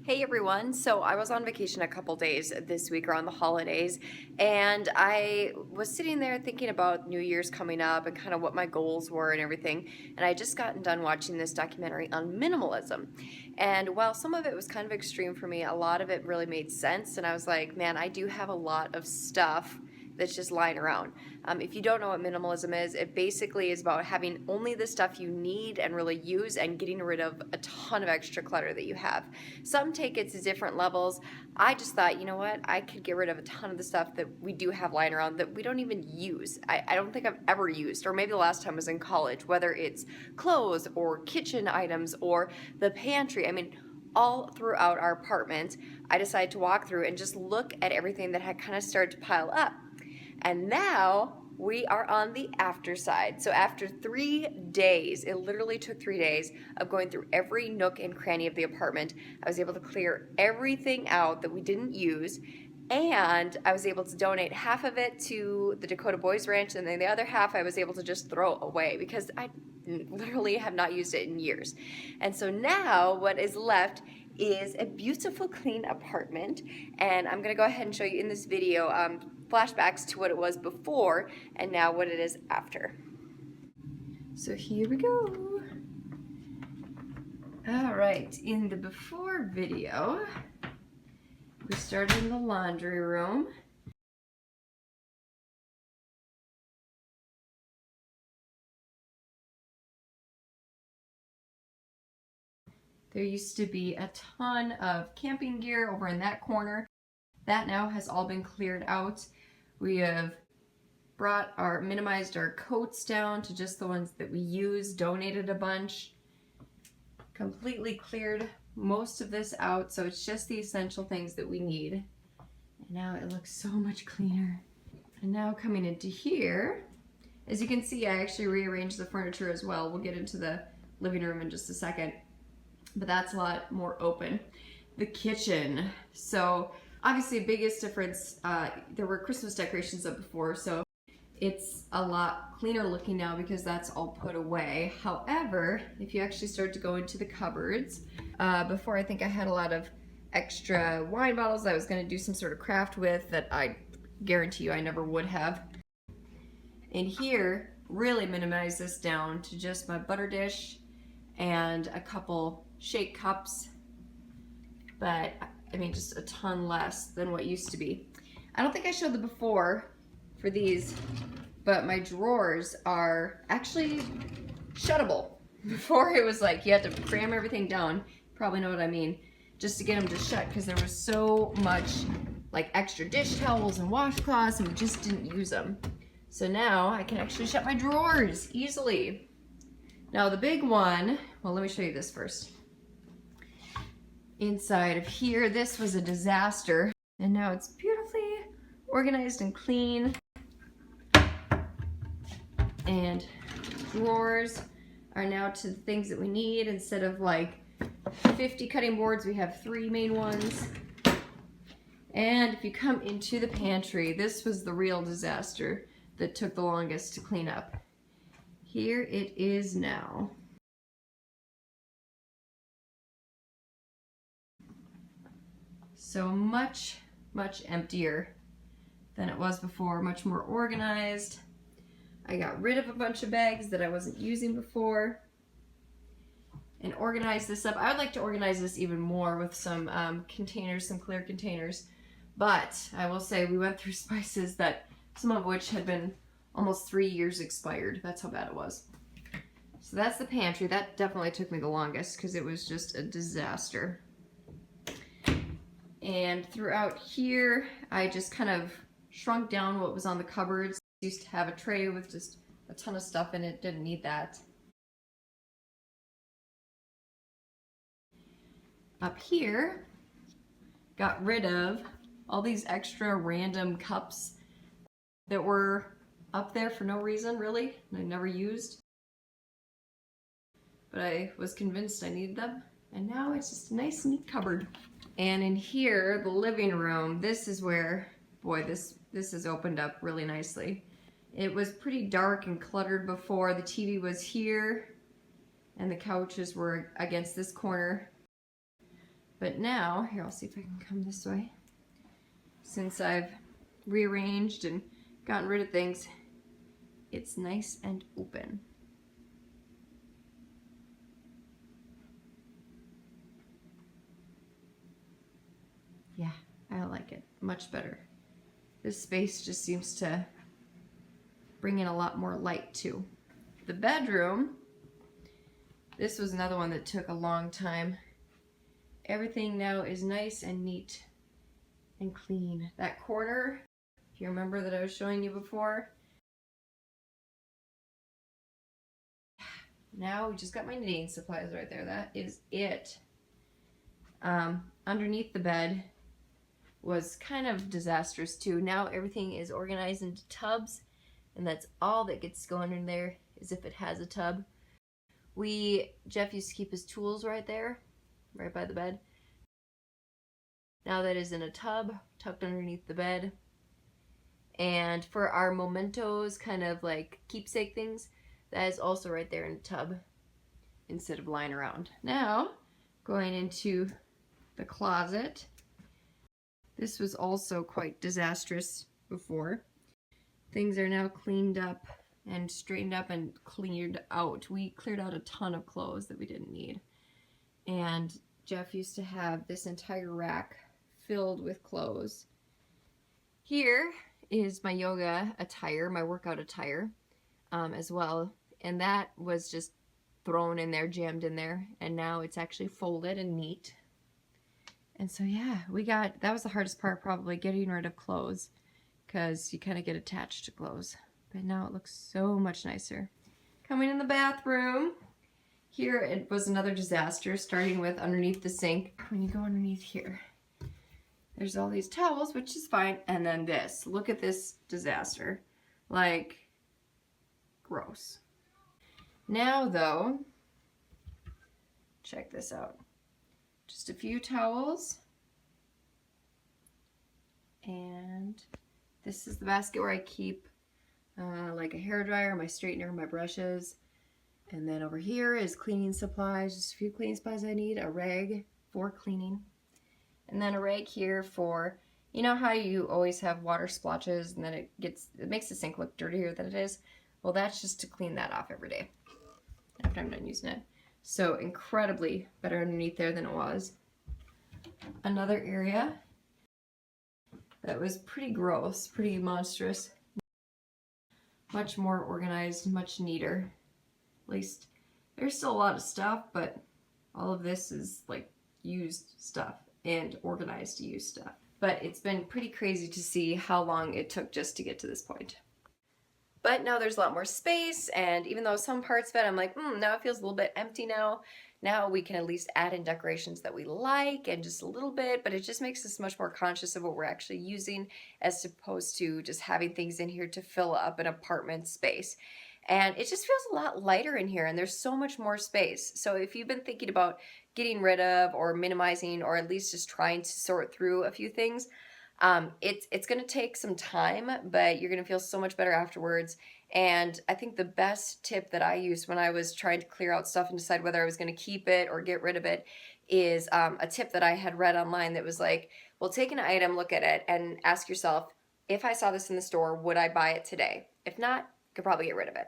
Hey everyone, so I was on vacation a couple days this week around the holidays, and I was sitting there thinking about New Year's coming up and kind of what my goals were and everything. And I just gotten done watching this documentary on minimalism. And while some of it was kind of extreme for me, a lot of it really made sense. And I was like, man, I do have a lot of stuff that's just lying around. If you don't know what minimalism is, it basically is about having only the stuff you need and really use and getting rid of a ton of extra clutter that you have. Some take it to different levels. I just thought, you know what, I could get rid of a ton of the stuff that we do have lying around that we don't even use. I don't think I've ever used, or maybe the last time was in college, whether it's clothes or kitchen items or the pantry. I mean, all throughout our apartment, I decided to walk through and just look at everything that had kind of started to pile up. And now we are on the after side. So after 3 days, it literally took 3 days of going through every nook and cranny of the apartment, I was able to clear everything out that we didn't use. And I was able to donate half of it to the Dakota Boys Ranch, and then the other half I was able to just throw away because I literally have not used it in years. And so now what is left is a beautiful clean apartment, and I'm gonna go ahead and show you in this video flashbacks to what it was before and now what it is after. So here we go. All right, in the before video, we started in the laundry room. There used to be a ton of camping gear over in that corner. That now has all been cleared out. We have minimized our coats down to just the ones that we use, donated a bunch, completely cleared most of this out, so it's just the essential things that we need. And now it looks so much cleaner. And now coming into here, as you can see, I actually rearranged the furniture as well. We'll get into the living room in just a second, but that's a lot more open. The kitchen. So obviously biggest difference, there were Christmas decorations up before, so it's a lot cleaner looking now because that's all put away. However, if you actually start to go into the cupboards, before I think I had a lot of extra wine bottles I was gonna do some sort of craft with that I guarantee you I never would have. And here, really minimize this down to just my butter dish and a couple shake cups, but I mean just a ton less than what used to be. I don't think I showed the before for these, but my drawers are actually shuttable. Before it was like you had to cram everything down, you probably know what I mean, just to get them to shut because there was so much like extra dish towels and washcloths and we just didn't use them. So now I can actually shut my drawers easily. Now the big one, well, let me show you this first. Inside of here, this was a disaster, and now it's beautifully organized and clean. And drawers are now to the things that we need. Instead of like 50 cutting boards, we have 3 main ones. And if you come into the pantry, this was the real disaster that took the longest to clean up. Here it is now. So much, much emptier than it was before, much more organized. I got rid of a bunch of bags that I wasn't using before and organized this up. I would like to organize this even more with some containers, some clear containers. But I will say we went through spices that some of which had been almost 3 years expired. That's how bad it was. So that's the pantry. That definitely took me the longest because it was just a disaster. And throughout here, I just kind of shrunk down what was on the cupboards. I used to have a tray with just a ton of stuff in it. Didn't need that. Up here, got rid of all these extra random cups that were up there for no reason, really, and I never used. But I was convinced I needed them, and now it's just a nice, neat cupboard. And in here, the living room, this is where, boy, this has opened up really nicely. It was pretty dark and cluttered before. The TV was here, and the couches were against this corner. But now, here, I'll see if I can come this way. Since I've rearranged and gotten rid of things, it's nice and open. Yeah, I like it much better. This space just seems to bring in a lot more light too. The bedroom, this was another one that took a long time. Everything now is nice and neat and clean. That corner, if you remember that I was showing you before, now we just got my knitting supplies right there. That is it. Underneath the bed was kind of disastrous too. Now everything is organized into tubs, and that's all that gets going in there, is if it has a tub. Jeff used to keep his tools right there, right by the bed. Now that is in a tub, tucked underneath the bed. And for our mementos, kind of like keepsake things, that is also right there in a tub instead of lying around. Now, going into the closet. This was also quite disastrous before. Things are now cleaned up and straightened up and cleared out. We cleared out a ton of clothes that we didn't need. And Jeff used to have this entire rack filled with clothes. Here is my yoga attire, my workout attire as well. And that was just thrown in there, jammed in there. And now it's actually folded and neat. And so yeah, that was the hardest part, probably, getting rid of clothes, because you kind of get attached to clothes. But now it looks so much nicer. Coming in the bathroom, here it was another disaster, starting with underneath the sink. When you go underneath here, there's all these towels, which is fine, and then this. Look at this disaster. Like, gross. Now though, check this out. Just a few towels, and this is the basket where I keep like a hairdryer, my straightener, my brushes, and then over here is cleaning supplies, just a few cleaning supplies I need, a rag for cleaning, and then a rag here for, you know how you always have water splotches and then it makes the sink look dirtier than it is? Well, that's just to clean that off every day after I'm done using it. So incredibly better underneath there than it was. Another area that was pretty gross, pretty monstrous. Much more organized, much neater. At least there's still a lot of stuff, but all of this is like used stuff and organized used stuff. But it's been pretty crazy to see how long it took just to get to this point. But now there's a lot more space, and even though some parts of it I'm like, now it feels a little bit empty now. Now we can at least add in decorations that we like, and just a little bit, but it just makes us much more conscious of what we're actually using, as opposed to just having things in here to fill up an apartment space. And it just feels a lot lighter in here, and there's so much more space. So if you've been thinking about getting rid of or minimizing, or at least just trying to sort through a few things, it's going to take some time, but you're going to feel so much better afterwards. And I think the best tip that I used when I was trying to clear out stuff and decide whether I was going to keep it or get rid of it is a tip that I had read online that was like, well, take an item, look at it, and ask yourself, if I saw this in the store, would I buy it today? If not, you could probably get rid of it.